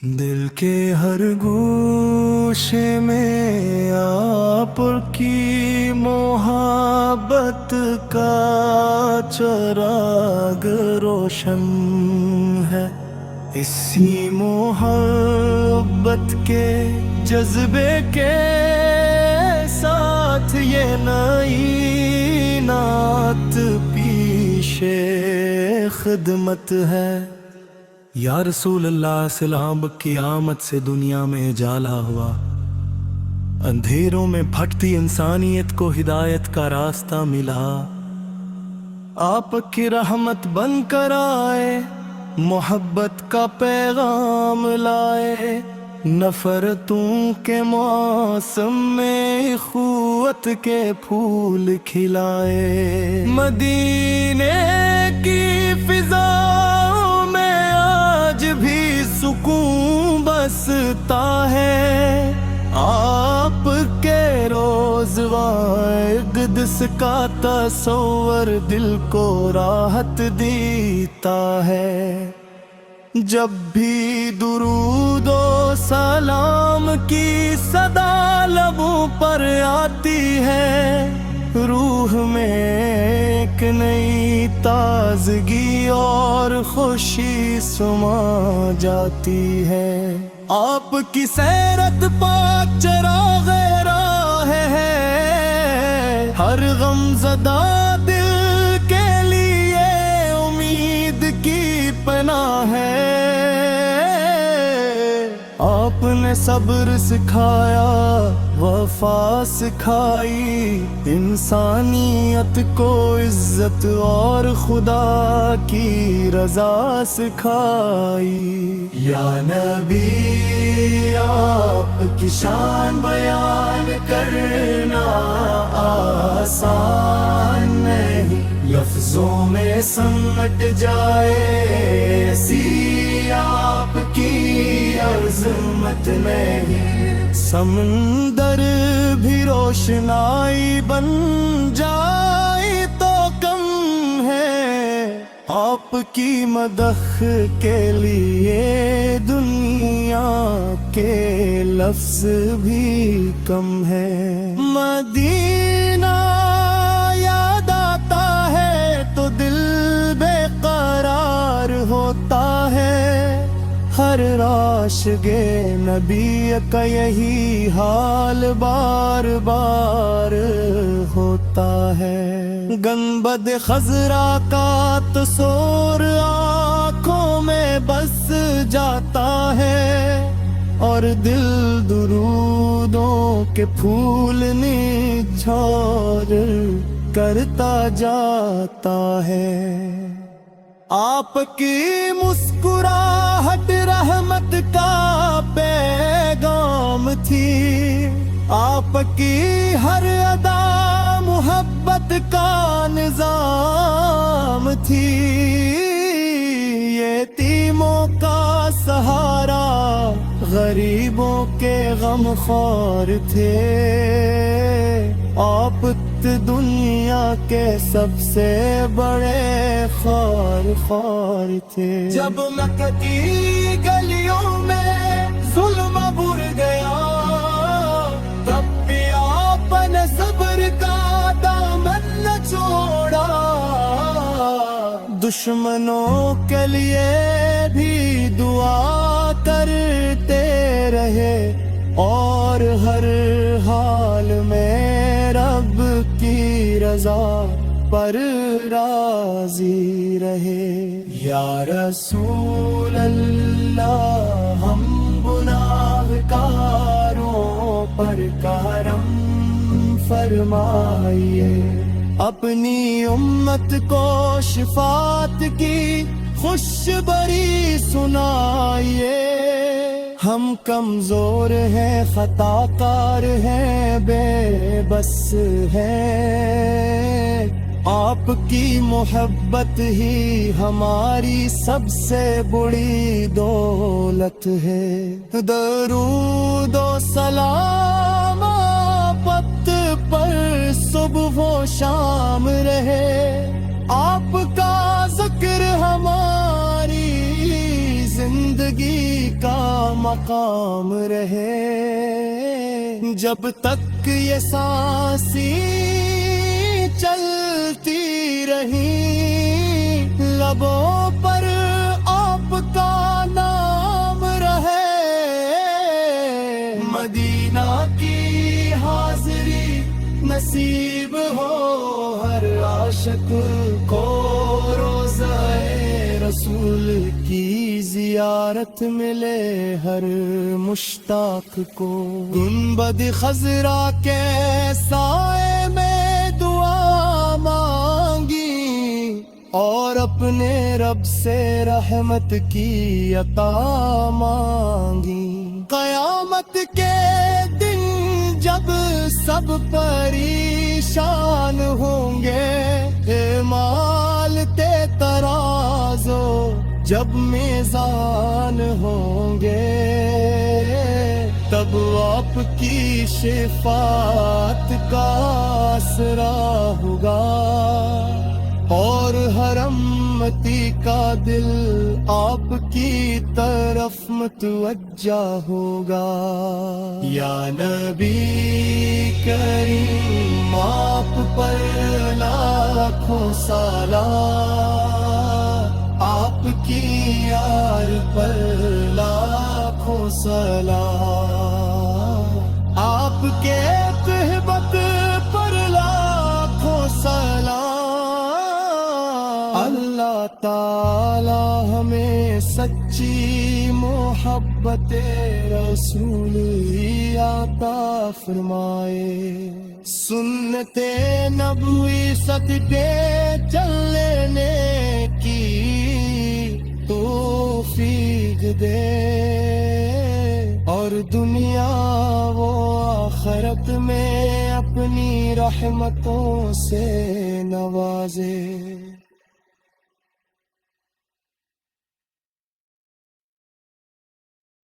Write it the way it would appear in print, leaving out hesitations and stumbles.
दिल के हर गोशे में आपकी मोहब्बत का चिराग रोशन है। इसी मोहब्बत के जज्बे के साथ ये नई नात पीशे खिदमत है। या रसूल अल्लाह सलाम की आमद से दुनिया में जाला हुआ, अंधेरों में भटकती इंसानियत को हिदायत का रास्ता मिला। आपकी रहमत बनकर आए, मोहब्बत का पैगाम लाए, नफरतों के मौसम में खुवत के फूल खिलाए। मदीने की फिजाओं में आज भी सुकून बसता है। आपके रोज़वाए क़ुद्स का तस्वर दिल को राहत देता है। जब भी दुरूद और सलाम की सदा लबों पर आती है, रूह में एक नई ताजगी और खुशी समा जाती है। आपकी सैरत पाक चराग़ राह है, हर गमज़दा दिल के लिए उम्मीद की पनाह है। आपने सब्र सिखाया, वफा सिखाई, इंसानियत को इज्जत और खुदा की रजा सिखाई। या नबी आपकी शान बयान करना आसान नहीं, लफ्जों में समट जाए ऐसी आपकी अज़मत नहीं। समंदर भी रोशनाई बन जाए तो कम है, आपकी मदह के लिए दुनिया के लफ्ज भी कम है। मदीना याद आता है तो दिल बेकरार होता है। हर आशिक़े नबी का यही हाल बार बार होता है। गंबद खज़रा का तस्वीर आँखों में बस जाता है, और दिल दुरूदों के फूल निछोर करता जाता है। आपकी मुस्कुराहट रहमत का पैगाम थी, आपकी हर अदा मोहब्बत का निजाम थी। यतीमों का सहारा, गरीबों के गमख्वार थे। आप दुनिया के सबसे बड़े ख्वार थे। जब मक्का की गलियों में जुल्म बुर गया, तब भी आपने सब्र का दामन न छोड़ा। दुश्मनों के लिए भी दुआ करते रहे, और हर हाल में रब की रजा पर राजी रहे। या रसूल अल्लाह हम गुनाहगारों पर करम फरमाइए, अपनी उम्मत को शिफात की खुशबरी सुनाइए। हम कमजोर हैं, खताकार हैं, बेबस हैं, आपकी मोहब्बत ही हमारी सबसे बड़ी दौलत है। दरूद और सलाम आपत पर सुबह व शाम रहे, आपका जिक्र हमारी زندگی کا مقام رہے، جب تک یہ سانسیں چلتی رہی، لبوں پر آپ کا نام رہے، مدینہ کی حاضری نصیب ہو ہر عاشق کو، روضہ رسول کی زیارت ملے ہر مشتاق کو، گنبد خضرا کے سائے میں دعا مانگی، اور اپنے رب سے رحمت کی عطا مانگی، قیامت کے دن جب سب پریشان ہوں گے، اعمال ترازو جب میزان ہوں گے، تب آپ کی شفاعت کا آسرا ہوگا، اور ہر امتی کا دل آپ کی طرف متوجہ ہوگا۔ یا نبی کریم آپ پر لاکھوں سلام، آپ کی یار پر لاکھوں سلام، آپ کے صحبت پر لاکھوں سلام۔ اللہ تعالی ہمیں سچی محبت رسول ہی عطا فرمائے، سنت نبوی صدقے چلنے کی توفیق دے، اور دنیا و آخرت میں اپنی رحمتوں سے نوازے۔